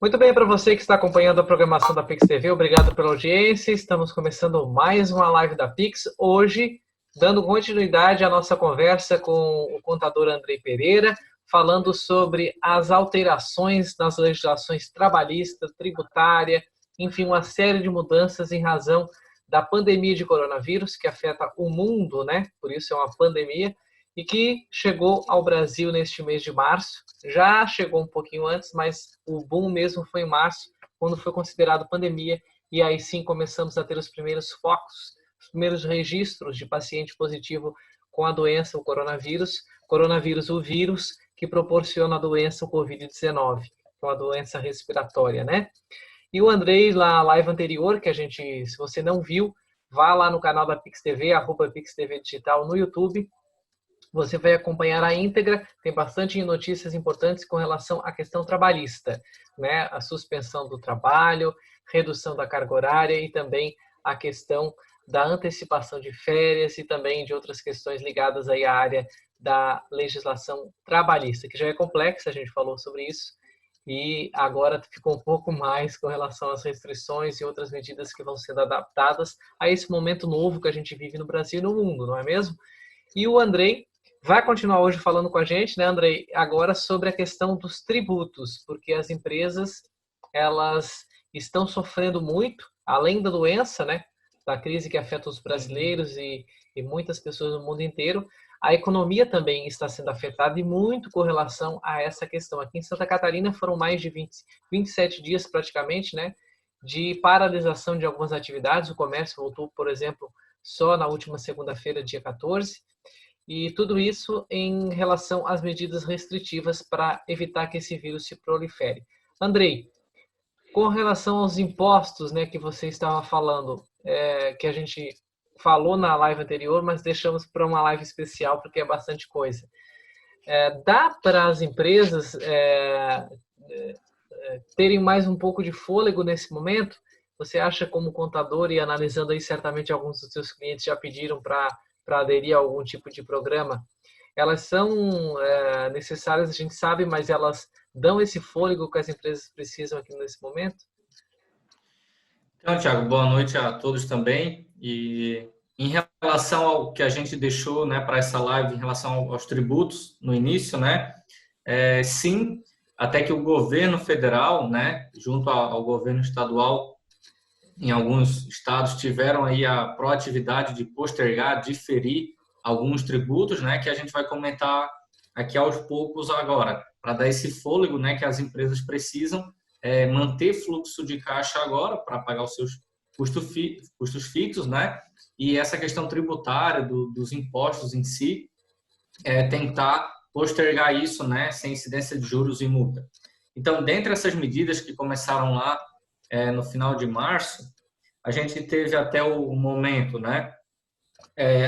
Muito bem, para você que está acompanhando a programação da Pix TV, obrigado pela audiência. Estamos começando mais uma live da Pix, hoje dando continuidade à nossa conversa com o contador Andrei Pereira, falando sobre as alterações nas legislações trabalhista, tributária, enfim, uma série de mudanças em razão da pandemia de coronavírus que afeta o mundo, né? Por isso é uma pandemia, e que chegou ao Brasil neste mês de março. Já chegou um pouquinho antes, mas o boom mesmo foi em março, quando foi considerado pandemia, e aí sim começamos a ter os primeiros focos, os primeiros registros de paciente positivo com a doença, o coronavírus. Coronavírus, o vírus que proporciona a doença, o Covid-19, que é uma doença respiratória, né? E o Andrei, lá na live anterior, que a gente, se você não viu, vá lá no canal da Pix TV, @PixTV Digital no YouTube. Você vai acompanhar a íntegra, tem bastante notícias importantes com relação à questão trabalhista, né? A suspensão do trabalho, redução da carga horária e também a questão da antecipação de férias e também de outras questões ligadas aí à área da legislação trabalhista, que já é complexa, a gente falou sobre isso, e agora ficou um pouco mais com relação às restrições e outras medidas que vão sendo adaptadas a esse momento novo que a gente vive no Brasil e no mundo, não é mesmo? E o Andrei vai continuar hoje falando com a gente, né, Andrei, agora sobre a questão dos tributos, porque as empresas, elas estão sofrendo muito, além da doença, né, da crise que afeta os brasileiros e muitas pessoas no mundo inteiro, a economia também está sendo afetada e muito com relação a essa questão. Aqui em Santa Catarina foram mais de 27 dias praticamente, né, de paralisação de algumas atividades. O comércio voltou, por exemplo, só na última segunda-feira, dia 14, e tudo isso em relação às medidas restritivas para evitar que esse vírus se prolifere. Andrei, com relação aos impostos, né, que você estava falando, que a gente falou na live anterior, mas deixamos para uma live especial porque é bastante coisa. Dá para as empresas terem mais um pouco de fôlego nesse momento? Você acha, como contador, e analisando aí certamente alguns dos seus clientes já pediram para aderir a algum tipo de programa, elas são necessárias, a gente sabe, mas elas dão esse fôlego que as empresas precisam aqui nesse momento? Então, Thiago, boa noite a todos também. E em relação ao que a gente deixou, né, para essa live, em relação aos tributos no início, né, sim, até que o governo federal, né, junto ao governo estadual, em alguns estados tiveram aí a proatividade de postergar, diferir alguns tributos, né, que a gente vai comentar aqui aos poucos agora, para dar esse fôlego, né, que as empresas precisam manter fluxo de caixa agora para pagar os seus custos fixos, né, e essa questão tributária dos impostos em si, tentar postergar isso, né, sem incidência de juros e multa. Então, dentre essas medidas que começaram lá no final de março, a gente teve até o momento, né,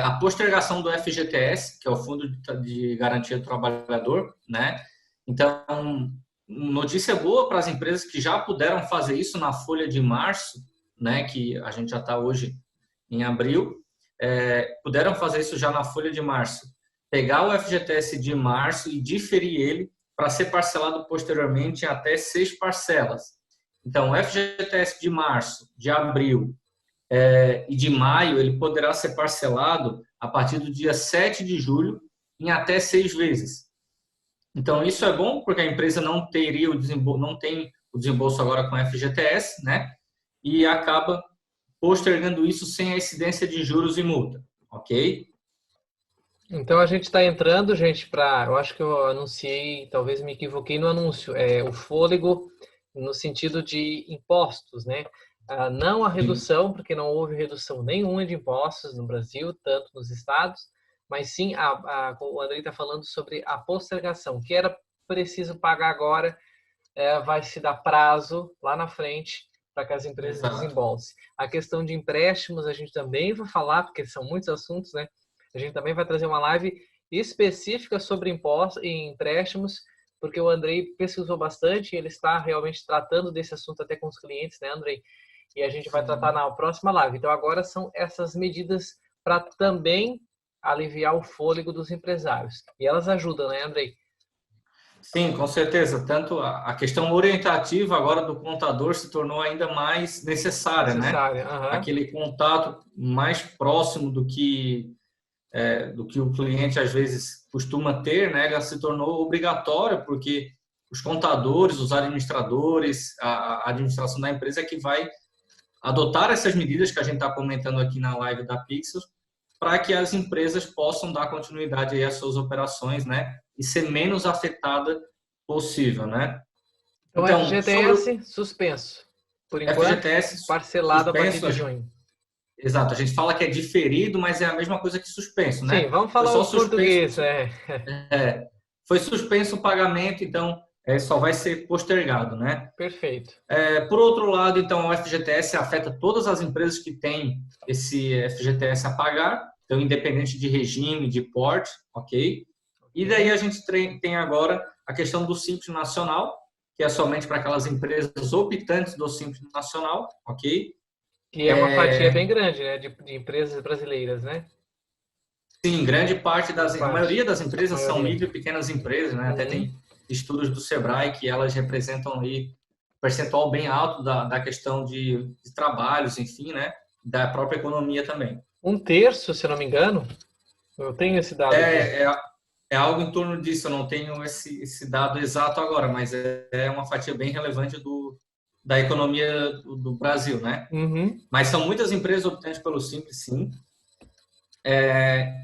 a postergação do FGTS, que é o Fundo de Garantia do Trabalhador, né? Então, notícia boa para as empresas que já puderam fazer isso na folha de março, né, que a gente já está hoje em abril, puderam fazer isso já na folha de março, pegar o FGTS de março e diferir ele para ser parcelado posteriormente em até 6 parcelas. Então, o FGTS de março, de abril e de maio, ele poderá ser parcelado a partir do dia 7 de julho em até 6 vezes. Então, isso é bom porque a empresa não teria não tem o desembolso agora com FGTS, né? E acaba postergando isso sem a incidência de juros e multa, ok? Então a gente está entrando, gente, para. Eu acho que eu anunciei, talvez me equivoquei no anúncio, o fôlego no sentido de impostos, né? Não a redução, porque não houve redução nenhuma de impostos no Brasil, tanto nos estados, mas sim, o Andrei está falando sobre a postergação, que era preciso pagar agora, vai se dar prazo lá na frente para que as empresas desembolsem. A questão de empréstimos a gente também vai falar, porque são muitos assuntos, né? A gente também vai trazer uma live específica sobre impostos e empréstimos, porque o Andrei pesquisou bastante e ele está realmente tratando desse assunto até com os clientes, né, Andrei? E a gente vai tratar na próxima live. Então, agora são essas medidas para também aliviar o fôlego dos empresários. E elas ajudam, né, Andrei? Sim, com certeza. Tanto a questão orientativa agora do contador se tornou ainda mais necessária, né? Necessária. Aham. Aquele contato mais próximo do que o cliente às vezes costuma ter, né? Ela se tornou obrigatória porque os contadores, os administradores, a administração da empresa é que vai adotar essas medidas que a gente está comentando aqui na live da Pixel para que as empresas possam dar continuidade aí às suas operações, né? E ser menos afetada possível, né? Então, Então, sobre o FGTS suspenso, por enquanto, FGTS parcelado a partir suspenso, de junho. exato, a gente fala que é diferido, mas é a mesma coisa que suspenso, Sim, né? vamos Foi falar só o suspenso, português. foi suspenso o pagamento, então só vai ser postergado, né? Perfeito. Por outro lado, então, o FGTS afeta todas as empresas que têm esse FGTS a pagar, então, independente de regime, de porte, ok? E daí a gente tem agora a questão do Simples Nacional, que é somente para aquelas empresas optantes do Simples Nacional, ok? Que é uma fatia bem grande, né, de empresas brasileiras, né? Sim, grande parte Grande a parte, maioria das a empresas são maioria. micro e pequenas empresas, né? Até Uhum. tem estudos do Sebrae que elas representam aí um percentual bem alto da questão de trabalhos, enfim, né? Da própria economia também. Um terço, se não me engano, eu tenho esse dado aqui. É, é, é algo em torno disso, eu não tenho esse dado exato agora, mas é uma fatia bem relevante da economia do Brasil, né? Uhum. Mas são muitas empresas optantes pelo Simples, sim.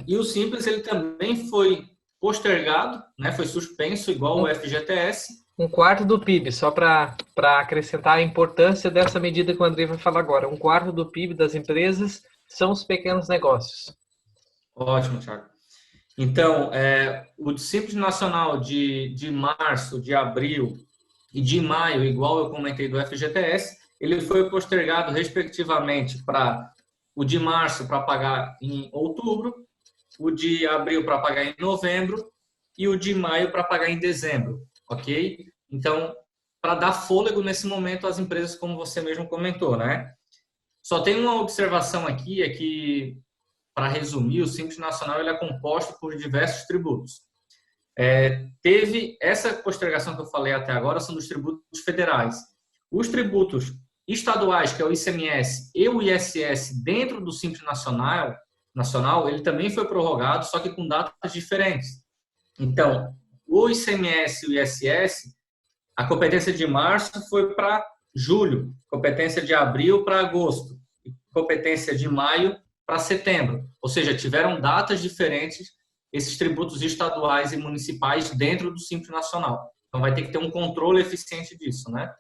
E o Simples ele também foi postergado, né? Foi suspenso, igual o Um, FGTS. um quarto do PIB, só para acrescentar a importância dessa medida que o André vai falar agora. Um quarto do PIB das empresas são os pequenos negócios. Ótimo, Thiago. Então, o Simples Nacional de março, de abril e de maio, igual eu comentei do FGTS, ele foi postergado, respectivamente, para o de março para pagar em outubro, o de abril para pagar em novembro e o de maio para pagar em dezembro, ok? Então, para dar fôlego nesse momento às empresas, como você mesmo comentou, né? Só tem uma observação aqui, é que, para resumir, o Simples Nacional ele é composto por diversos tributos. Teve essa postergação que eu falei até agora, são dos tributos federais. Os tributos estaduais, que é o ICMS e o ISS, dentro do Simples Nacional, ele também foi prorrogado, só que com datas diferentes. Então, o ICMS e o ISS, a competência de março foi para julho, competência de abril para agosto, e competência de maio para setembro. Ou seja, tiveram datas diferentes esses tributos estaduais e municipais dentro do Simples Nacional. Então, vai ter que ter um controle eficiente disso, né?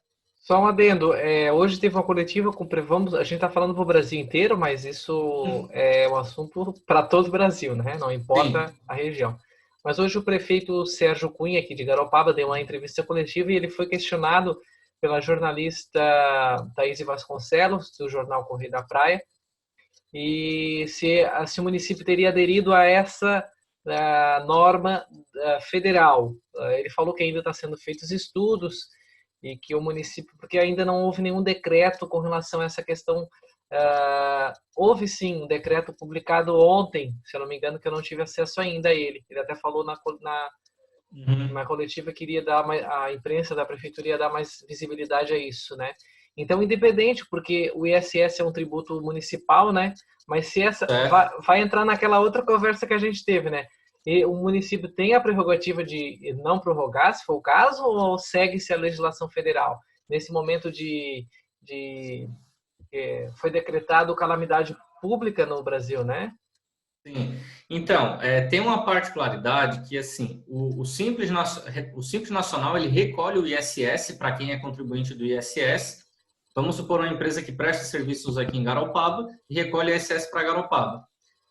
Só um adendo, hoje teve uma coletiva com vamos, a gente está falando para o Brasil inteiro, mas isso é um assunto para todo o Brasil, né? Não importa Sim. a região. Mas hoje o prefeito Sérgio Cunha, aqui de Garopaba, deu uma entrevista coletiva e ele foi questionado pela jornalista Thaís Vasconcelos, do jornal Correio da Praia, e se o município teria aderido a essa norma federal. Ele falou que ainda está sendo feitos estudos e que o município, porque ainda não houve nenhum decreto com relação a essa questão. Houve sim um decreto publicado ontem, se eu não me engano, que eu não tive acesso ainda a ele. Ele até falou na coletiva que iria dar a imprensa da prefeitura ia dar mais visibilidade a isso, né? Então, independente, porque o ISS é um tributo municipal, né? Mas se essa vai entrar naquela outra conversa que a gente teve, né? E o município tem a prerrogativa de não prorrogar, se for o caso, ou segue-se a legislação federal? Nesse momento foi decretado calamidade pública no Brasil, né? Sim. Então, tem uma particularidade que, assim, o Simples Nacional, ele recolhe o ISS para quem é contribuinte do ISS. Vamos supor uma empresa que presta serviços aqui em Garopaba e recolhe ISS para Garopaba.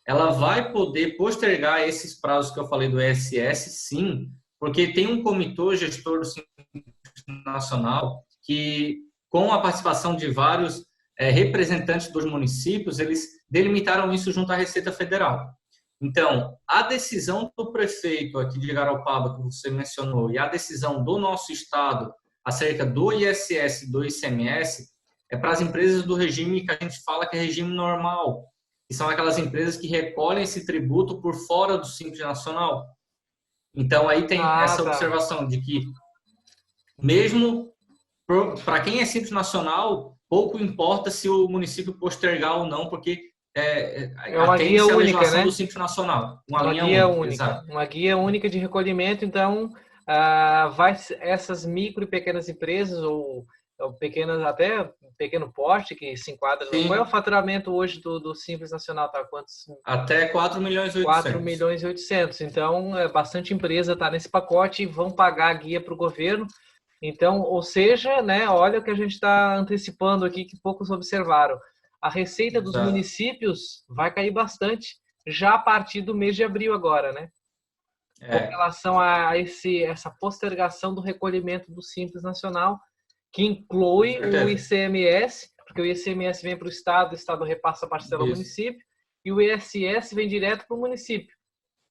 Ela vai poder postergar esses prazos que eu falei do ISS, sim, porque tem um comitê gestor do Simples Nacional que, com a participação de vários representantes dos municípios, eles delimitaram isso junto à Receita Federal. Então, a decisão do prefeito aqui de Garopaba, que você mencionou, e a decisão do nosso estado acerca do ISS e do ICMS é para as empresas do regime que a gente fala que é regime normal, que são aquelas empresas que recolhem esse tributo por fora do Simples Nacional. Então, aí tem essa Tá. observação de que, mesmo para quem é Simples Nacional, pouco importa se o município postergar ou não, porque É uma guia atende-se à única, legislação do né? Simples Nacional, uma Uma linha guia única, única. exato. Uma guia única de recolhimento, então, essas micro e pequenas empresas, ou pequenas, até pequeno porte, que se enquadra. Qual é o Sim, faturamento hoje do Simples Nacional? Tá? Quantos? até 4 milhões e 4 800. milhões e 800. Então, bastante empresa está nesse pacote e vão pagar a guia para o governo. Então, ou seja, né, olha o que a gente está antecipando aqui, que poucos observaram. A receita dos Exato. municípios vai cair bastante já a partir do mês de abril agora, né? Com É, relação a essa postergação do recolhimento do Simples Nacional, que com inclui o certeza. ICMS, porque o ICMS vem para o Estado repassa a parcela ao Isso. município, e o ISS vem direto para o município,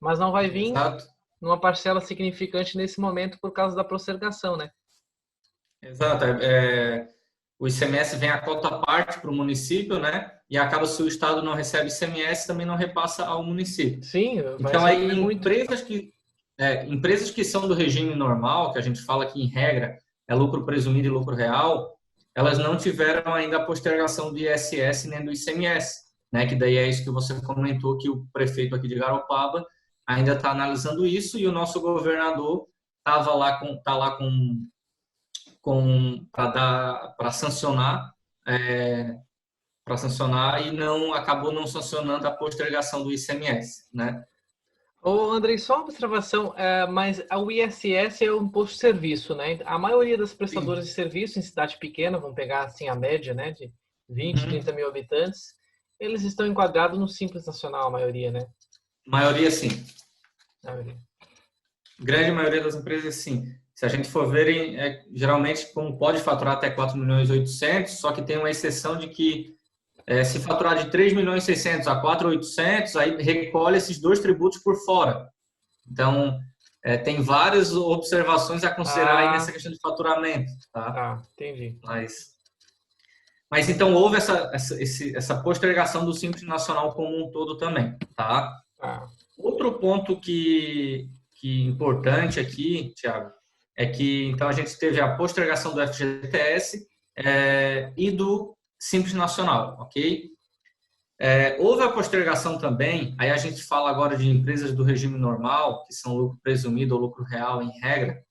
mas não vai vir Exato. numa parcela significante nesse momento por causa da postergação, né? Exato. O ICMS vem a cota parte para o município, né? E acaba se o Estado não recebe ICMS, também não repassa ao município. Sim, vai Então, aí, sofrer muito. empresas que são do regime normal, que a gente fala que, em regra, é lucro presumido e lucro real, elas não tiveram ainda a postergação do ISS nem do ICMS, né? Que daí é isso que você comentou, que o prefeito aqui de Garopaba ainda está analisando isso, e o nosso governador está lá para sancionar, é, e não acabou não sancionando a postergação do ICMS, né? Ô, Andrei, só uma observação, mas o ISS é um imposto de serviço, né? A maioria das prestadoras Sim. de serviço em cidade pequena, vamos pegar assim a média, né, de 20, Uhum. 30 mil habitantes, eles estão enquadrados no Simples Nacional, a maioria, né? Maioria sim. A maioria. Grande maioria das empresas sim. Se a gente for ver, geralmente, como pode faturar até 4 milhões e 800, só que tem uma exceção de que se faturar de 3 milhões e 600 a 4.800, aí recolhe esses dois tributos por fora. Então, tem várias observações a considerar aí nessa Ah, questão de faturamento, tá? tá, entendi. Mas então houve essa postergação do Simples Nacional como um todo também, tá? Tá. Outro ponto que importante aqui, Thiago, é que então a gente teve a postergação do FGTS e do Simples Nacional, ok? Houve a postergação também, aí a gente fala agora de empresas do regime normal, que são lucro presumido ou lucro real em regra,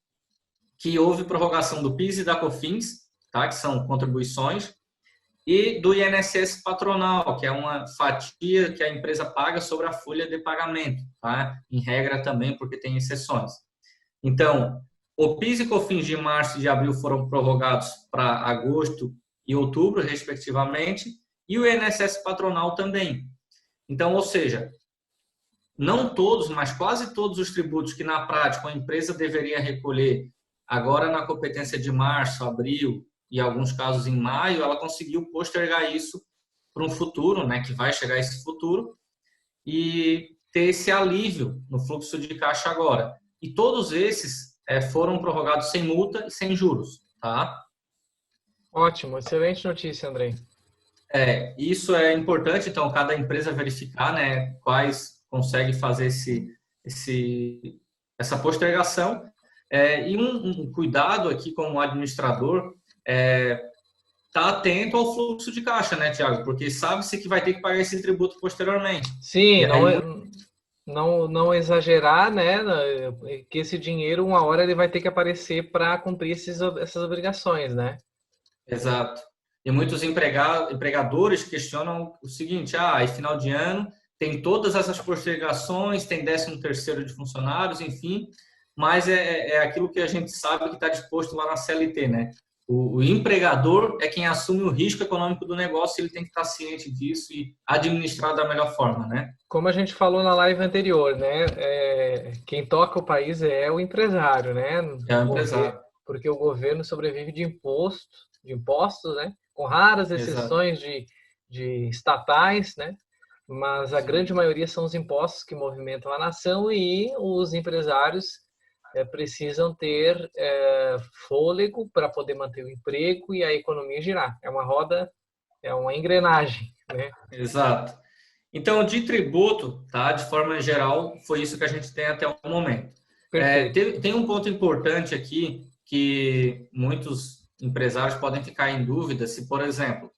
que houve prorrogação do PIS e da COFINS, tá? Que são contribuições, e do INSS patronal, que é uma fatia que a empresa paga sobre a folha de pagamento, tá? Em regra também, porque tem exceções. Então, o PIS e COFINS de março e de abril foram prorrogados para agosto e outubro, respectivamente, e o INSS patronal também. Então, ou seja, não todos, mas quase todos os tributos que na prática a empresa deveria recolher agora na competência de março, abril e alguns casos em maio, ela conseguiu postergar isso para um futuro, né, que vai chegar esse futuro, e ter esse alívio no fluxo de caixa agora. E todos esses foram prorrogados sem multa e sem juros, tá? Ótimo, excelente notícia, Andrei. Isso é importante, então, cada empresa verificar, né, quais consegue fazer essa postergação. E um cuidado aqui como administrador tá atento ao fluxo de caixa, né, Tiago? Porque sabe-se que vai ter que pagar esse tributo posteriormente. E Sim, aí, não exagerar, né? Que esse dinheiro, uma hora, ele vai ter que aparecer para cumprir essas obrigações, né? exato. E muitos empregadores questionam o seguinte: e final de ano tem todas essas postergações, tem 13º de funcionários, enfim, mas é aquilo que a gente sabe que está disposto lá na CLT, né? O empregador é quem assume o risco econômico do negócio, ele tem que estar ciente disso e administrar da melhor forma, né? Como a gente falou na live anterior, né? Quem toca o país é o empresário, né? É o empresário. Porque o governo sobrevive de impostos, né? Com raras Exato. exceções de estatais, né? Mas a grande Sim. maioria são os impostos que movimentam a nação e os empresários precisam ter fôlego para poder manter o emprego e a economia girar. É uma roda, é uma engrenagem, né? Exato. Então, de tributo, tá? De forma geral, foi isso que a gente tem até o momento. Perfeito. Tem um ponto importante aqui que muitos empresários podem ficar em dúvida se, por exemplo,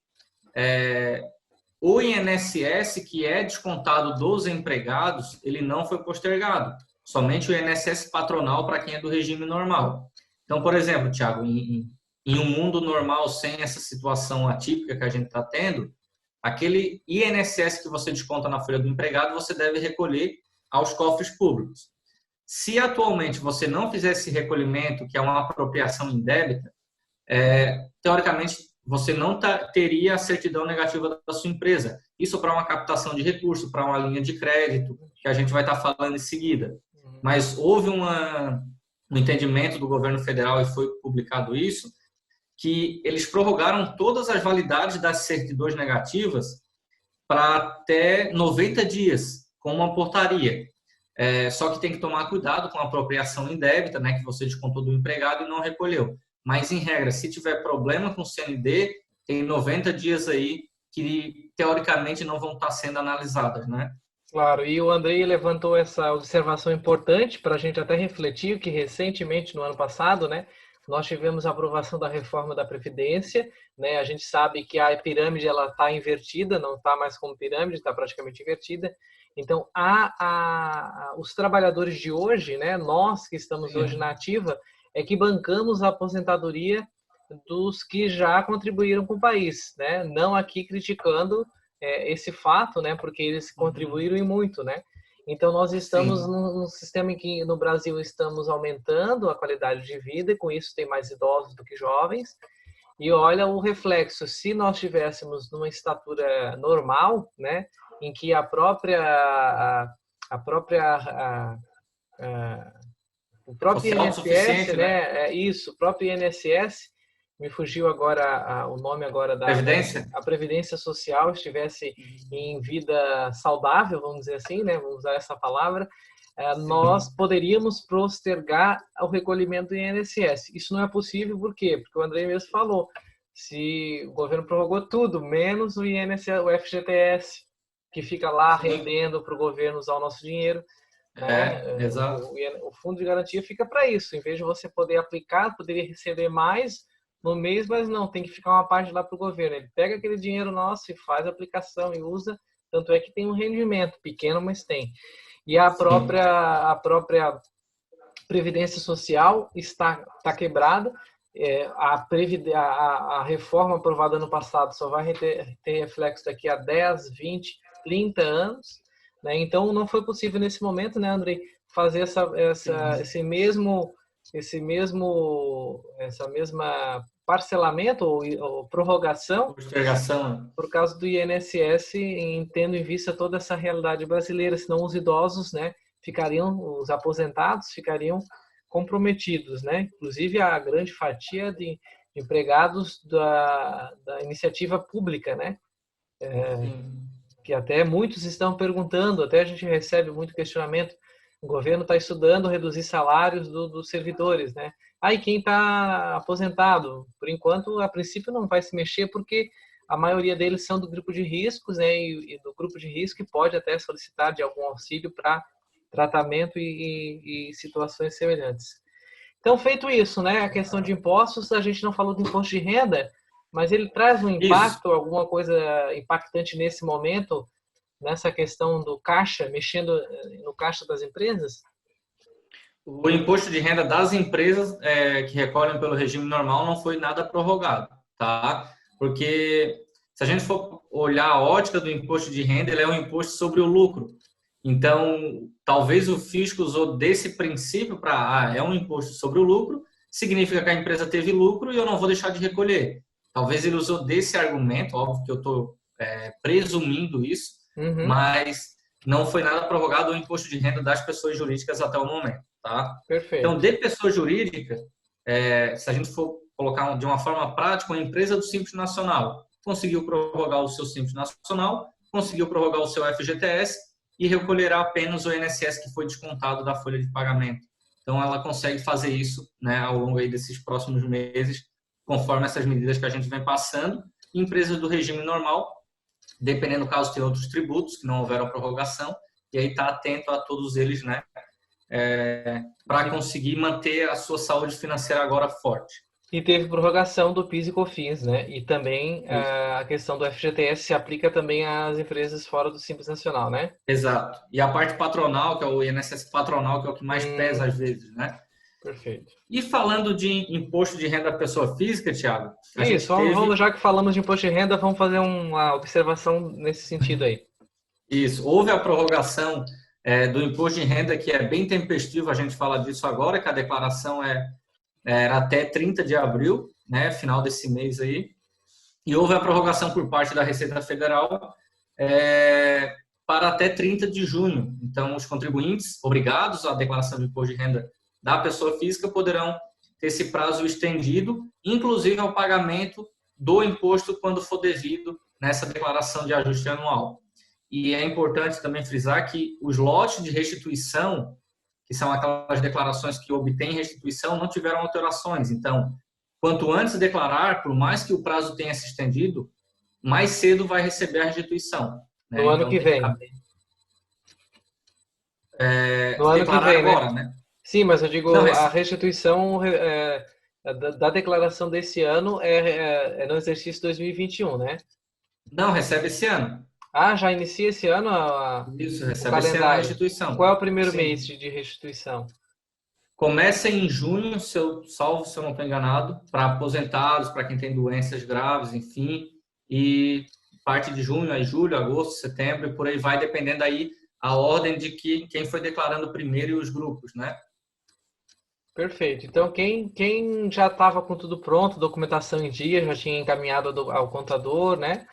o INSS que é descontado dos empregados, ele não foi postergado. Somente o INSS patronal para quem é do regime normal. Então, por exemplo, Thiago, em um mundo normal, sem essa situação atípica que a gente está tendo, aquele INSS que você desconta na folha do empregado, você deve recolher aos cofres públicos. Se atualmente você não fizer esse recolhimento, que é uma apropriação indébita, teoricamente você não teria a certidão negativa da sua empresa. Isso para uma captação de recurso, para uma linha de crédito, que a gente vai estar falando em seguida. Mas houve um entendimento do governo federal, e foi publicado isso, que eles prorrogaram todas as validades das certidões negativas para até 90 dias, com uma portaria. Só que tem que tomar cuidado com a apropriação indébita, né, que você descontou do empregado e não recolheu. Mas, em regra, se tiver problema com o CND, tem 90 dias aí que, teoricamente, não vão estar sendo analisadas, né? Claro, e o Andrei levantou essa observação importante para a gente até refletir que recentemente, no ano passado, né, nós tivemos a aprovação da reforma da Previdência, né? A gente sabe que a pirâmide ela está invertida, não está mais como pirâmide, está praticamente invertida. Então, os trabalhadores de hoje, né, nós que estamos hoje na ativa, é que bancamos a aposentadoria dos que já contribuíram com o país, né? Não aqui criticando esse fato, né? Porque eles contribuíram e muito, né? Então, nós estamos num sistema em que no Brasil estamos aumentando a qualidade de vida e com isso tem mais idosos do que jovens. E olha o reflexo, se nós tivéssemos numa estatura normal, né? Em que o próprio INSS, né? O próprio INSS, me fugiu agora o nome agora Previdência? A Previdência Social estivesse em vida saudável, vamos dizer assim, né? Vamos usar essa palavra, nós poderíamos postergar o recolhimento do INSS. Isso não é possível, por quê? Porque o André mesmo falou, se o governo prorrogou tudo, menos o INSS, o FGTS, que fica lá rendendo para o governo usar o nosso dinheiro. Exato. O fundo de garantia fica para isso. Em vez de você poder aplicar, poderia receber mais no mês, mas não, tem que ficar uma parte lá para o governo. Ele pega aquele dinheiro nosso e faz a aplicação e usa, tanto é que tem um rendimento pequeno, mas tem. E a própria Previdência Social está quebrada. A reforma aprovada ano passado só vai ter reflexo daqui a 10, 20, 30 anos. Né? Então, não foi possível nesse momento, né, Andrei, fazer essa mesma parcelamento ou prorrogação por causa do INSS, tendo em vista toda essa realidade brasileira, senão os idosos, né, os aposentados ficariam comprometidos, né? Inclusive a grande fatia de empregados da iniciativa pública, né? Que até muitos estão perguntando, até a gente recebe muito questionamento, o governo está estudando reduzir salários dos servidores, né? E quem está aposentado? Por enquanto, a princípio não vai se mexer, porque a maioria deles são do grupo de riscos, né? E do grupo de risco que pode até solicitar de algum auxílio para tratamento e situações semelhantes. Então, feito isso, né? A questão de impostos, a gente não falou do imposto de renda, mas ele traz um impacto, alguma coisa impactante nesse momento, nessa questão do caixa, mexendo no caixa das empresas? O imposto de renda das empresas que recolhem pelo regime normal não foi nada prorrogado, tá? Porque se a gente for olhar a ótica do imposto de renda, ele é um imposto sobre o lucro. Então, talvez o fisco usou desse princípio para, é um imposto sobre o lucro, significa que a empresa teve lucro e eu não vou deixar de recolher. Talvez ele usou desse argumento, óbvio que eu estou presumindo isso, mas não foi nada prorrogado o imposto de renda das pessoas jurídicas até o momento, tá? Perfeito. Então, de pessoa jurídica, se a gente for colocar de uma forma prática, uma empresa do Simples Nacional conseguiu prorrogar o seu Simples Nacional, conseguiu prorrogar o seu FGTS e recolherá apenas o INSS que foi descontado da folha de pagamento. Então, ela consegue fazer isso, né, ao longo aí desses próximos meses, conforme essas medidas que a gente vem passando. Empresas do regime normal, dependendo do caso, tem outros tributos que não houveram prorrogação, e aí está atento a todos eles, né, para conseguir manter a sua saúde financeira agora forte. E teve prorrogação do PIS e COFINS, né? E também a questão do FGTS se aplica também às empresas fora do Simples Nacional, né? Exato. E a parte patronal, que é o INSS patronal, que é o que mais pesa às vezes, né? Perfeito. E falando de imposto de renda da pessoa física, Thiago, Isso, vamos, já que falamos de imposto de renda, vamos fazer uma observação nesse sentido aí. Isso, houve a prorrogação do imposto de renda, que é bem tempestivo, a gente fala disso agora, que a declaração era até 30 de abril, né, final desse mês aí, e houve a prorrogação por parte da Receita Federal para até 30 de junho. Então, os contribuintes obrigados à declaração de imposto de renda da pessoa física poderão ter esse prazo estendido, inclusive ao pagamento do imposto quando for devido nessa declaração de ajuste anual. E é importante também frisar que os lotes de restituição, que são aquelas declarações que obtêm restituição, não tiveram alterações. Então, quanto antes declarar, por mais que o prazo tenha se estendido, mais cedo vai receber a restituição. Né? No ano que vem. No ano que vem, agora, né? Sim, mas eu digo, a restituição da declaração desse ano é no exercício 2021, né? Não, recebe esse ano. Ah, já inicia esse ano Isso, recebe esse ano a restituição. Qual é o primeiro mês de restituição? Começa em junho, se eu não estou enganado, para aposentados, para quem tem doenças graves, enfim, e parte de junho, aí julho, agosto, setembro, e por aí vai, dependendo aí a ordem de quem foi declarando primeiro e os grupos, né? Perfeito. Então, quem já estava com tudo pronto, documentação em dia, já tinha encaminhado ao contador, né?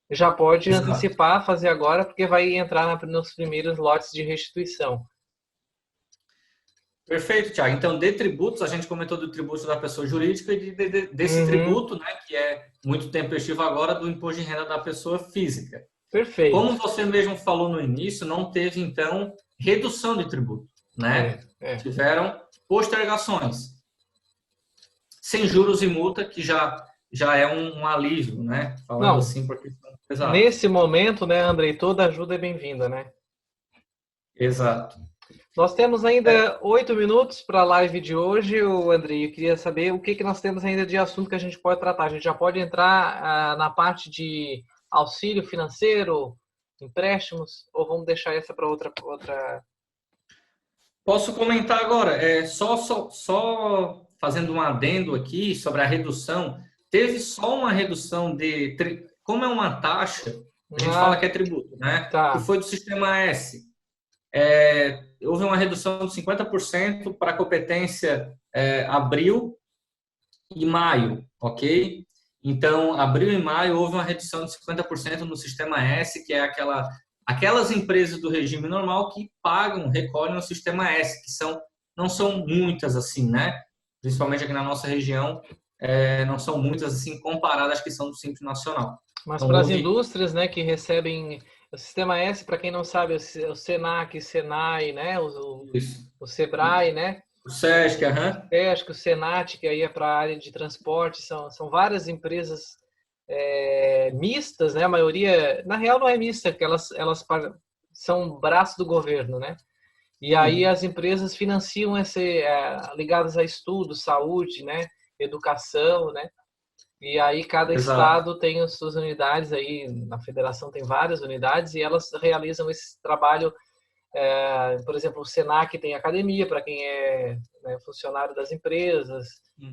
Já pode antecipar, fazer agora, porque vai entrar nos primeiros lotes de restituição. Perfeito, Thiago. Então, de tributos, a gente comentou do tributo da pessoa jurídica e desse tributo, né, que é muito tempestivo agora, do imposto de renda da pessoa física. Perfeito. Como você mesmo falou no início, não teve, então, redução de tributo, né? Tiveram postergações. Sem juros e multa, que já é um alívio, né? Falando assim, porque são pesados. Nesse momento, né, Andrei, toda ajuda é bem-vinda, né? Exato. Nós temos ainda 8 minutos para a live de hoje, Andrei. Eu queria saber o que nós temos ainda de assunto que a gente pode tratar. A gente já pode entrar na parte de auxílio financeiro, empréstimos, ou vamos deixar essa para outra? Posso comentar agora. Só fazendo um adendo aqui sobre a redução. Teve só uma redução como é uma taxa, a gente fala que é tributo, né? Tá. Que foi do Sistema S. Houve uma redução de 50% para a competência abril e maio, ok? Então, abril e maio houve uma redução de 50% no Sistema S, que é aquelas empresas do regime normal que recolhem no Sistema S, que não são muitas assim, né? Principalmente aqui na nossa região, não são muitas assim comparadas às que são do Simples Nacional. Mas então, para as indústrias, né, que recebem o Sistema S, para quem não sabe, o Senac, Senai, né, o Sebrae, né? O Sesc, o Senat, que aí é para a área de transporte, são várias empresas mistas, né? A maioria, na real, não é mista, porque elas são braço do governo, né? E aí as empresas financiam ligadas a estudos, saúde, né? Educação, né? E aí cada estado tem as suas unidades, aí na federação tem várias unidades e elas realizam esse trabalho. Por exemplo, o Senac tem academia para quem é, né, funcionário das empresas,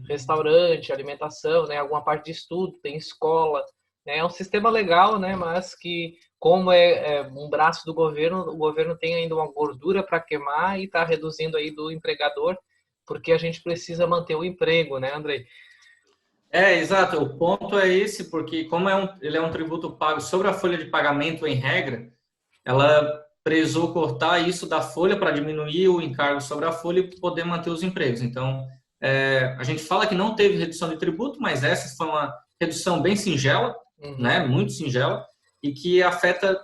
restaurante, alimentação, né, alguma parte de estudo, tem escola, né, é um sistema legal, né, mas que como é um braço do governo, o governo tem ainda uma gordura para queimar e está reduzindo aí do empregador, porque a gente precisa manter o emprego, né, Andrei? Exato. O ponto é esse, porque como ele é um tributo pago sobre a folha de pagamento em regra, ela prezou cortar isso da folha para diminuir o encargo sobre a folha e poder manter os empregos. Então, a gente fala que não teve redução de tributo, mas essa foi uma redução bem singela, né, muito singela, e que afeta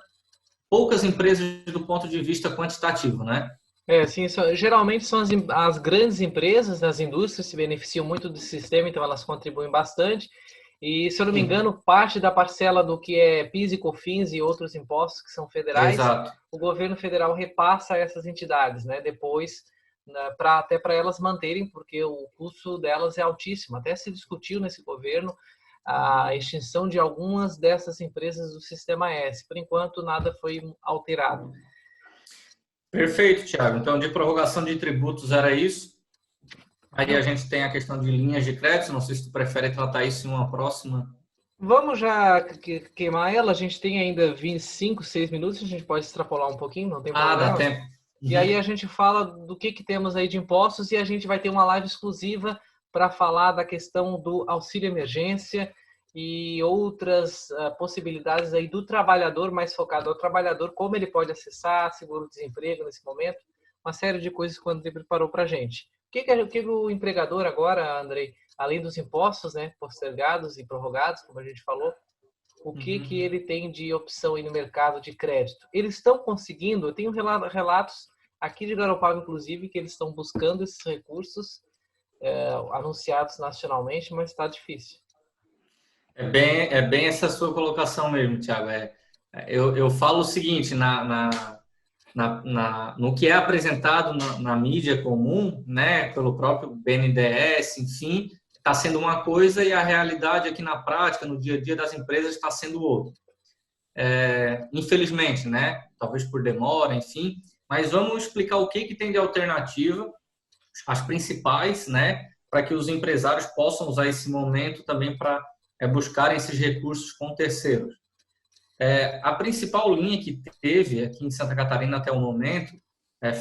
poucas empresas do ponto de vista quantitativo, né? Sim, geralmente são as grandes empresas, as indústrias se beneficiam muito do sistema, então elas contribuem bastante. E, se eu não me engano, parte da parcela do que é PIS e COFINS e outros impostos que são federais, o governo federal repassa a essas entidades, né? Depois até para elas manterem, porque o custo delas é altíssimo. Até se discutiu nesse governo a extinção de algumas dessas empresas do Sistema S. Por enquanto, nada foi alterado. Perfeito, Thiago. Então, de prorrogação de tributos era isso. Aí a gente tem a questão de linhas de crédito. Não sei se tu prefere tratar isso em uma próxima. Vamos já queimar ela. A gente tem ainda 25, 6 minutos. A gente pode extrapolar um pouquinho, não tem problema. Dá tempo. E aí a gente fala do que temos aí de impostos e a gente vai ter uma live exclusiva para falar da questão do auxílio emergência e outras possibilidades aí do trabalhador, mais focado ao trabalhador, como ele pode acessar seguro-desemprego nesse momento, uma série de coisas que o Andrei preparou para a gente. O que o empregador agora, Andrei, além dos impostos, né, postergados e prorrogados, como a gente falou, o que ele tem de opção aí no mercado de crédito? Eles estão conseguindo, eu tenho relatos aqui de Garopaba, inclusive, que eles estão buscando esses recursos anunciados nacionalmente, mas está difícil. É bem essa sua colocação mesmo, Thiago. Eu falo o seguinte, no que é apresentado na mídia comum, né, pelo próprio BNDES, enfim, está sendo uma coisa e a realidade aqui na prática, no dia a dia das empresas, está sendo outra. Infelizmente, né, talvez por demora, enfim, mas vamos explicar o que tem de alternativa, as principais, né, para que os empresários possam usar esse momento também para buscarem esses recursos com terceiros. A principal linha que teve aqui em Santa Catarina até o momento,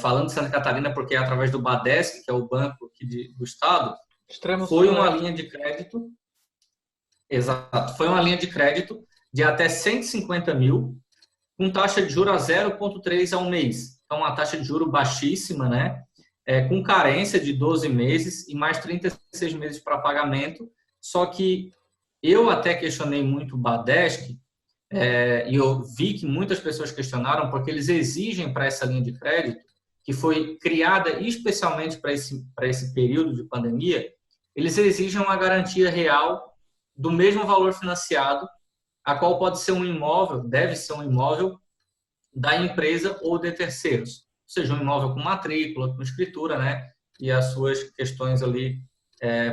falando de Santa Catarina porque é através do Badesc, que é o banco aqui do estado, foi uma linha de crédito, exato, foi uma linha de crédito de até 150 mil, com taxa de juros a 0,3 ao mês. Então, uma taxa de juros baixíssima, né? Com carência de 12 meses e mais 36 meses para pagamento. Só que eu até questionei muito o Badesc, e eu vi que muitas pessoas questionaram porque eles exigem para essa linha de crédito, que foi criada especialmente para esse período de pandemia, eles exigem uma garantia real do mesmo valor financiado, a qual pode ser um imóvel, deve ser um imóvel da empresa ou de terceiros, ou seja, um imóvel com matrícula, com escritura, né, e as suas questões ali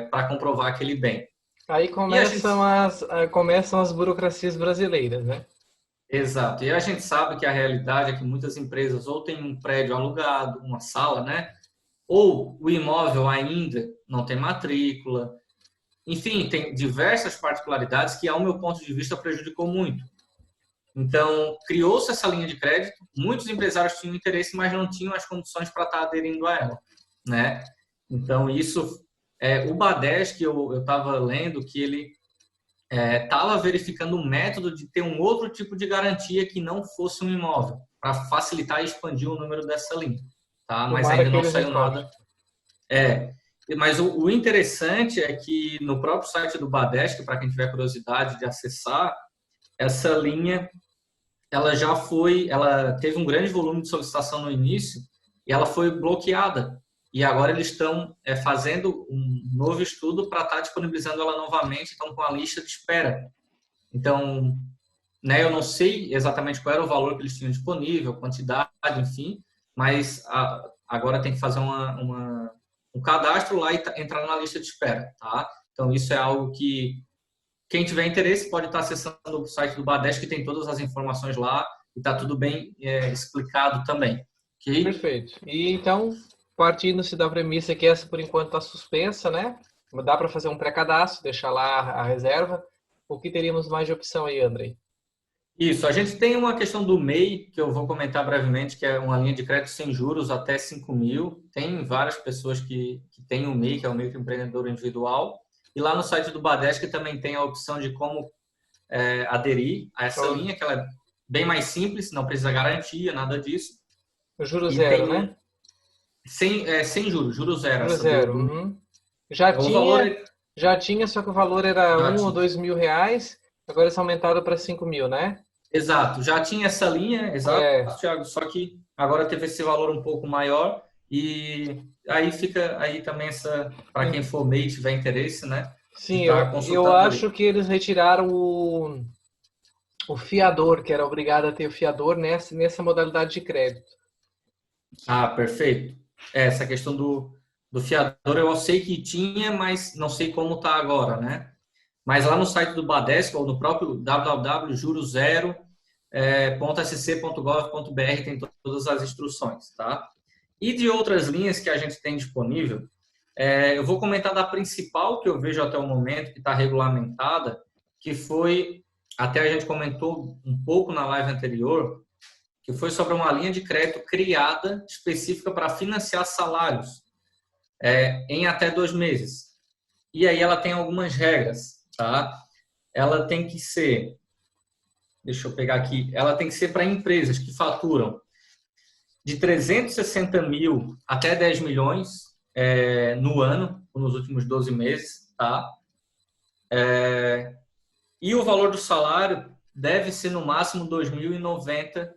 para comprovar aquele bem. Aí começam as burocracias brasileiras, né? Exato. E a gente sabe que a realidade é que muitas empresas ou têm um prédio alugado, uma sala, né? Ou o imóvel ainda não tem matrícula. Enfim, tem diversas particularidades que, ao meu ponto de vista, prejudicou muito. Então, criou-se essa linha de crédito. Muitos empresários tinham interesse, mas não tinham as condições para estar aderindo a ela, né? Então, isso... o Badesc, eu estava lendo que ele estava verificando um método de ter um outro tipo de garantia que não fosse um imóvel, para facilitar e expandir o número dessa linha. Tá? Mas ainda não saiu nada. Mas o interessante é que no próprio site do Badesc, para quem tiver curiosidade de acessar, essa linha ela teve um grande volume de solicitação no início e ela foi bloqueada. E agora eles estão fazendo um novo estudo para estar disponibilizando ela novamente, estão com a lista de espera. Então, né, eu não sei exatamente qual era o valor que eles tinham disponível, quantidade, enfim, mas agora tem que fazer um cadastro lá e entrar na lista de espera, tá? Então, isso é algo que quem tiver interesse pode estar acessando o site do Badesc, que tem todas as informações lá e está tudo bem explicado também. Okay? Perfeito. E então... partindo-se da premissa que essa, por enquanto, está suspensa, né? Dá para fazer um pré-cadastro, deixar lá a reserva. O que teríamos mais de opção aí, Andrei? Isso, a gente tem uma questão do MEI, que eu vou comentar brevemente, que é uma linha de crédito sem juros até 5 mil. Tem várias pessoas que têm o MEI, que é o microempreendedor individual. E lá no site do Badesc também tem a opção de como aderir a essa linha, que ela é bem mais simples, não precisa garantia, nada disso. O juro zero, né? Sem juros, juro zero. Juro zero. Uhum. Já tinha, só que o valor era ou 2 mil reais, agora eles aumentaram para 5 mil, né? Exato, já tinha essa linha, exato, Thiago, só que agora teve esse valor um pouco maior e aí fica aí também para quem for MEI e tiver interesse, né? Sim, eu acho que eles retiraram o fiador, que era obrigado a ter o fiador nessa modalidade de crédito. Perfeito. essa questão do fiador, eu sei que tinha, mas não sei como está agora, né? Mas lá no site do Badesco, ou no próprio www.jurozero.sc.gov.br tem todas as instruções, tá? E de outras linhas que a gente tem disponível, eu vou comentar da principal que eu vejo até o momento, que está regulamentada, que foi, até a gente comentou um pouco na live anterior, que foi sobre uma linha de crédito criada específica para financiar salários em até 2 meses. E aí ela tem algumas regras, tá? Ela tem que ser, deixa eu pegar aqui, ela tem que ser para empresas que faturam de 360 mil até 10 milhões no ano, nos últimos 12 meses, tá? E o valor do salário deve ser no máximo R$ 2.090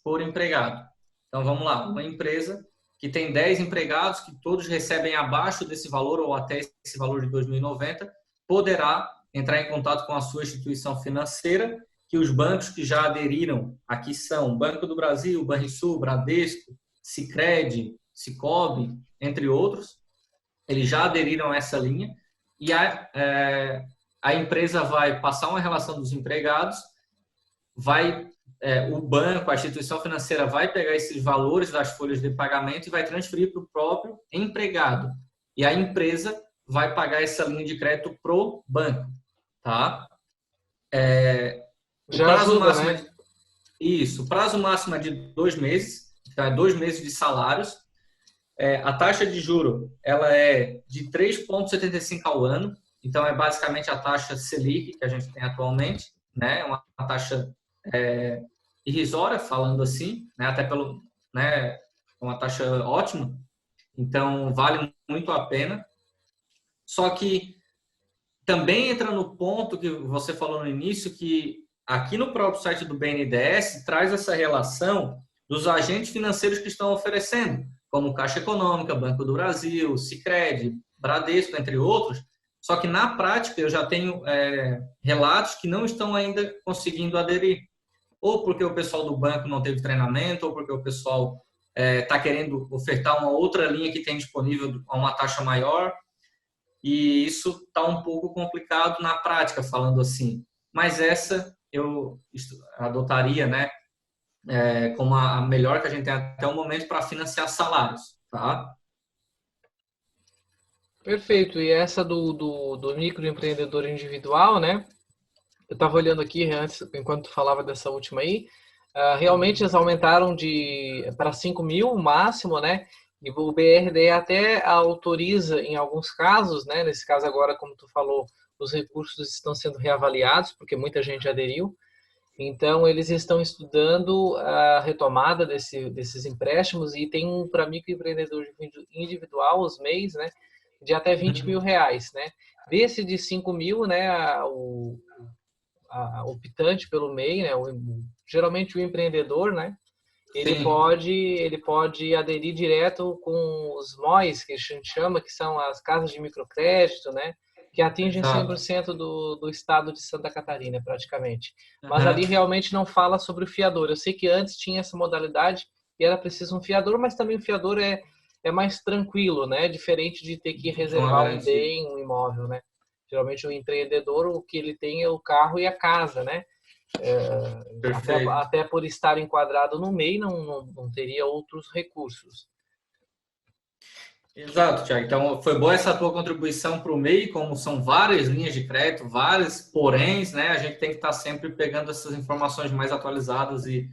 por empregado. Então vamos lá, uma empresa que tem 10 empregados, que todos recebem abaixo desse valor ou até esse valor de 2.090, poderá entrar em contato com a sua instituição financeira, que os bancos que já aderiram aqui são Banco do Brasil, Banrisul, Bradesco, Sicredi, Sicobi, entre outros. Eles já aderiram a essa linha e a empresa vai passar uma relação dos empregados, o banco, a instituição financeira vai pegar esses valores das folhas de pagamento e vai transferir para o próprio empregado. E a empresa vai pagar essa linha de crédito para o banco, tá? O Já prazo ajuda, máximo né? o prazo máximo é de 2 meses, então é 2 meses de salários. A taxa de juro ela é de 3,75 ao ano, então é basicamente a taxa Selic que a gente tem atualmente, né? Uma taxa irrisória, falando assim, né? Até uma taxa ótima, então vale muito a pena. Só que também entra no ponto que você falou no início, que aqui no próprio site do BNDES traz essa relação dos agentes financeiros que estão oferecendo, como Caixa Econômica, Banco do Brasil, Sicredi, Bradesco, entre outros. Só que na prática eu já tenho relatos que não estão ainda conseguindo aderir, ou porque o pessoal do banco não teve treinamento, ou porque o pessoal está querendo ofertar uma outra linha que tem disponível a uma taxa maior. E isso está um pouco complicado na prática, falando assim. Mas essa eu adotaria, né, como a melhor que a gente tem até o momento para financiar salários, tá? Perfeito. E essa do microempreendedor individual, né? Eu estava olhando aqui antes, enquanto tu falava dessa última aí, realmente eles aumentaram para 5 mil o máximo, né? E o BRDE até autoriza em alguns casos, né? Nesse caso agora, como tu falou, os recursos estão sendo reavaliados, porque muita gente aderiu. Então, eles estão estudando a retomada desses empréstimos e tem um para microempreendedor individual, os MEIs, né? De até 20 mil reais, né? Desse de 5 mil, né? O optante pelo MEI, né? Geralmente o empreendedor, né? Ele Sim, pode aderir direto com os MOIs, que a gente chama, que são as casas de microcrédito, né? Que atingem exato. 100% do estado de Santa Catarina, praticamente. Mas Uhum. ali realmente não fala sobre o fiador. Eu sei que antes tinha essa modalidade e era preciso um fiador, mas também o fiador é mais tranquilo, né? Diferente de ter que De uma reservar um garantia. bem, um imóvel, né? Geralmente o empreendedor, o que ele tem é o carro e a casa, né? Perfeito. Até por estar enquadrado no MEI, não teria outros recursos. Exato, Thiago. Então, foi boa essa tua contribuição para o MEI, como são várias linhas de crédito, vários poréns, né? A gente tem que estar sempre pegando essas informações mais atualizadas e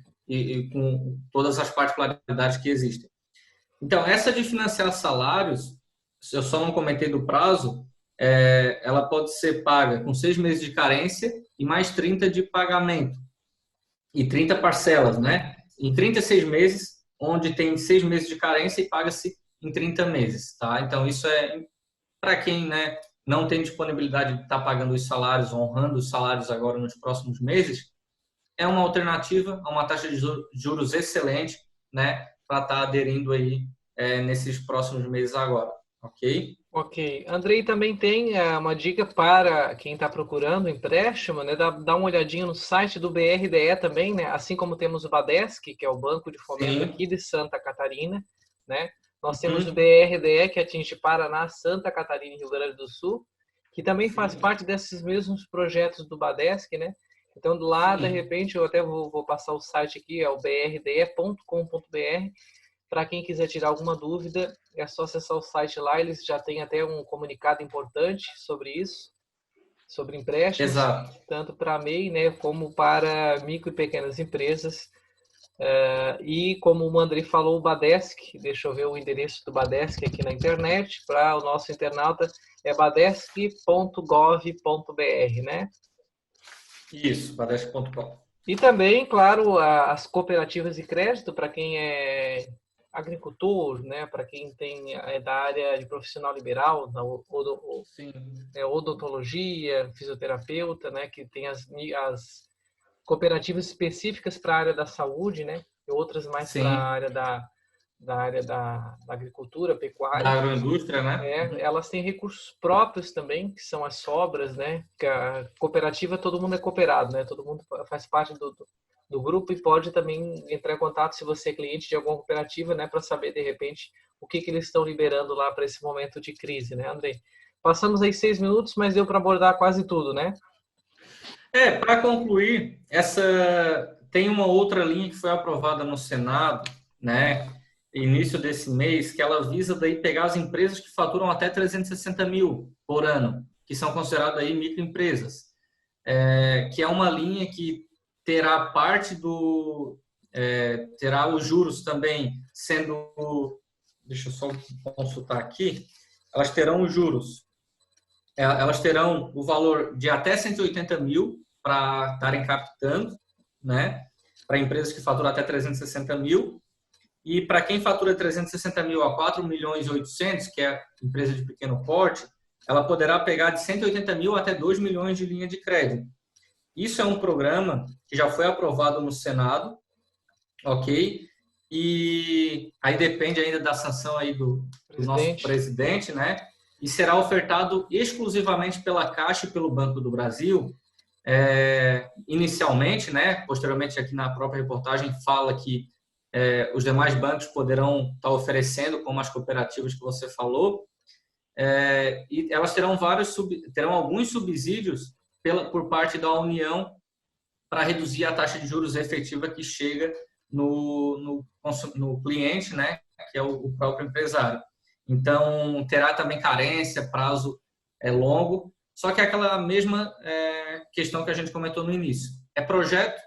com todas as particularidades que existem. Então, essa de financiar salários, eu só não comentei do prazo, ela pode ser paga com 6 meses de carência e mais 30 de pagamento. E 30 parcelas, né? Em 36 meses, onde tem 6 meses de carência e paga-se em 30 meses, tá? Então, isso é para quem, né, não tem disponibilidade de estar pagando os salários, honrando os salários agora nos próximos meses, é uma alternativa a uma taxa de juros excelente, né, para estar aderindo aí nesses próximos meses agora, ok? Ok. Andrei também tem uma dica para quem está procurando empréstimo, né? Dá uma olhadinha no site do BRDE também, né? Assim como temos o Badesc, que é o Banco de Fomento Sim, aqui de Santa Catarina, né? Nós temos o BRDE, que atinge Paraná, Santa Catarina e Rio Grande do Sul, que também faz parte desses mesmos projetos do Badesc, né? Então, lá, de repente, eu até vou passar o site aqui, é o brde.com.br. Para quem quiser tirar alguma dúvida, é só acessar o site lá, eles já têm até um comunicado importante sobre isso, sobre empréstimos, Exato. tanto para MEI, né, como para micro e pequenas empresas. E como o Andrei falou, o Badesc, deixa eu ver o endereço do Badesc aqui na internet, para o nosso internauta, é badesc.gov.br, né? Isso, badesc.com. E também, claro, as cooperativas de crédito para quem é agricultor, né? Para quem é da área de profissional liberal, odontologia, fisioterapeuta, né? Que tem as cooperativas específicas para a área da saúde, né? E outras mais para a área da agricultura, pecuária. Da agroindústria, né? Elas têm recursos próprios também, que são as sobras, né? Que a cooperativa, todo mundo é cooperado, né? Todo mundo faz parte do grupo e pode também entrar em contato se você é cliente de alguma cooperativa, né? Para saber, de repente, o que eles estão liberando lá para esse momento de crise, né, Andrei? Passamos aí 6 minutos, mas deu para abordar quase tudo, né? Para concluir, tem uma outra linha que foi aprovada no Senado, né, início desse mês, que ela visa daí pegar as empresas que faturam até 360 mil por ano, que são consideradas aí microempresas, que é uma linha que terá terá os juros também sendo, deixa eu só consultar aqui, elas terão os juros. Elas terão o valor de até 180 mil para estarem captando, né? Para empresas que faturam até 360 mil. E para quem fatura 360 mil a 4 milhões e 800, que é empresa de pequeno porte, ela poderá pegar de 180 mil até 2 milhões de linha de crédito. Isso é um programa que já foi aprovado no Senado, ok? E aí depende ainda da sanção aí do nosso presidente, né? E será ofertado exclusivamente pela Caixa e pelo Banco do Brasil, inicialmente, né? Posteriormente, aqui na própria reportagem fala que os demais bancos poderão estar oferecendo, como as cooperativas que você falou, e elas terão alguns subsídios por parte da União para reduzir a taxa de juros efetiva que chega no cliente, né? Que é o próprio empresário. Então, terá também carência, prazo longo, só que é aquela mesma questão que a gente comentou no início. É projeto,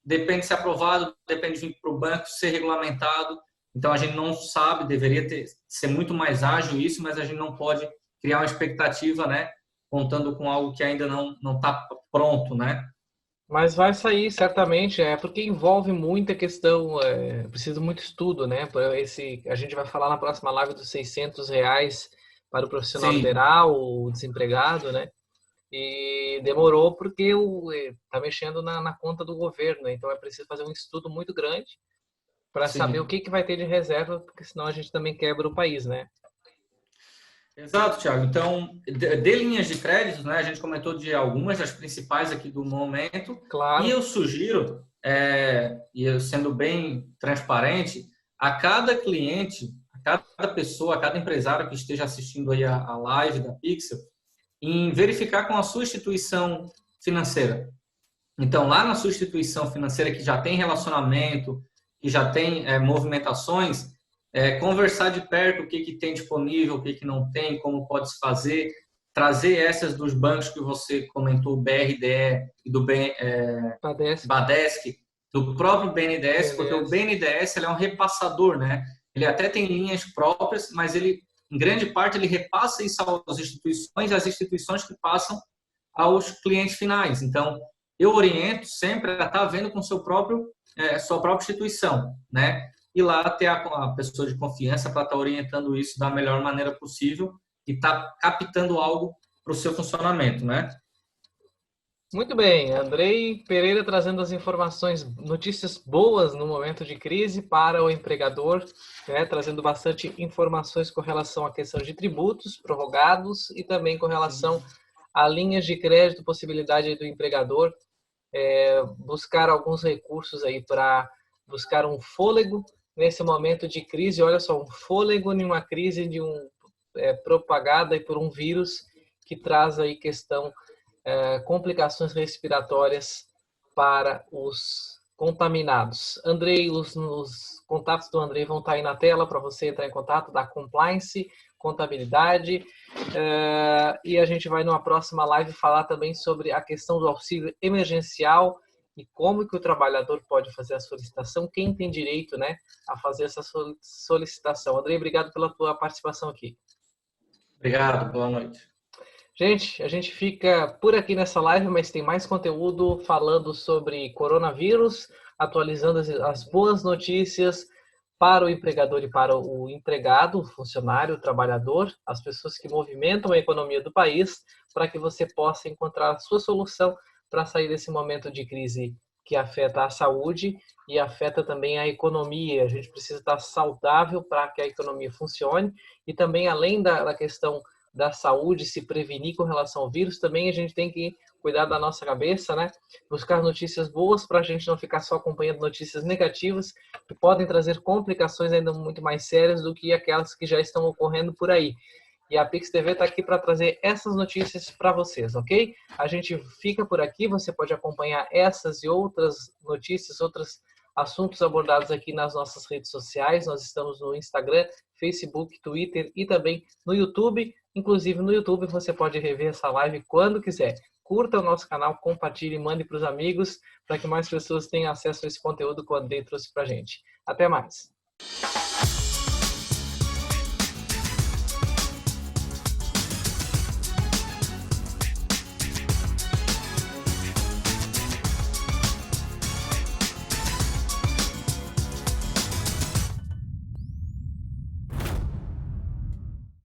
depende de ser aprovado, depende de vir para o banco, ser regulamentado. Então, a gente não sabe, deveria ser muito mais ágil isso, mas a gente não pode criar uma expectativa, né, contando com algo que ainda não está pronto, né? Mas vai sair certamente, porque envolve muita questão, precisa muito estudo, né? A gente vai falar na próxima live dos R$ 600 para o profissional liberal, o desempregado, né? E demorou porque está mexendo na conta do governo, né? Então é preciso fazer um estudo muito grande para saber o que vai ter de reserva, porque senão a gente também quebra o país, né? Exato, Thiago. Então, de linhas de crédito, né, a gente comentou de algumas das principais aqui do momento. Claro. E eu sugiro, e eu sendo bem transparente, a cada cliente, a cada pessoa, a cada empresário que esteja assistindo aí a live da Pixel, em verificar com a sua instituição financeira. Então, lá na sua instituição financeira que já tem relacionamento, que já tem movimentações, conversar de perto o que tem disponível, o que não tem, como pode se fazer, trazer essas dos bancos que você comentou, o BRDE e do Badesc, do próprio BNDES, porque o BNDES ele é um repassador, né? Ele até tem linhas próprias, mas ele, em grande parte, ele repassa isso às instituições e as instituições que passam aos clientes finais. Então, eu oriento sempre a estar vendo com sua própria instituição, né? E lá ter a pessoa de confiança para estar orientando isso da melhor maneira possível e estar captando algo para o seu funcionamento, né? Muito bem, Andrei Pereira trazendo as informações, notícias boas no momento de crise para o empregador, né? Trazendo bastante informações com relação à questão de tributos prorrogados e também com relação a linhas de crédito, possibilidade do empregador buscar alguns recursos aí para buscar um fôlego nesse momento de crise. Olha só, um fôlego em uma crise propagada por um vírus que traz aí complicações respiratórias para os contaminados. Andrei, os contatos do Andrei vão estar aí na tela para você entrar em contato, da compliance, contabilidade, e a gente vai numa próxima live falar também sobre a questão do auxílio emergencial e como que o trabalhador pode fazer a solicitação, quem tem direito, né, a fazer essa solicitação. Andrei, obrigado pela tua participação aqui. Obrigado, boa noite. Gente, a gente fica por aqui nessa live, mas tem mais conteúdo falando sobre coronavírus, atualizando as boas notícias para o empregador e para o empregado, o funcionário, o trabalhador, as pessoas que movimentam a economia do país, para que você possa encontrar a sua solução para sair desse momento de crise que afeta a saúde e afeta também a economia. A gente precisa estar saudável para que a economia funcione e também, além da questão da saúde, se prevenir com relação ao vírus, também a gente tem que cuidar da nossa cabeça, né? Buscar notícias boas para a gente não ficar só acompanhando notícias negativas que podem trazer complicações ainda muito mais sérias do que aquelas que já estão ocorrendo por aí. E a Pix TV está aqui para trazer essas notícias para vocês, ok? A gente fica por aqui, você pode acompanhar essas e outras notícias, outros assuntos abordados aqui nas nossas redes sociais. Nós estamos no Instagram, Facebook, Twitter e também no YouTube. Inclusive no YouTube você pode rever essa live quando quiser. Curta o nosso canal, compartilhe e mande para os amigos para que mais pessoas tenham acesso a esse conteúdo que o Andrei trouxe para a gente. Até mais!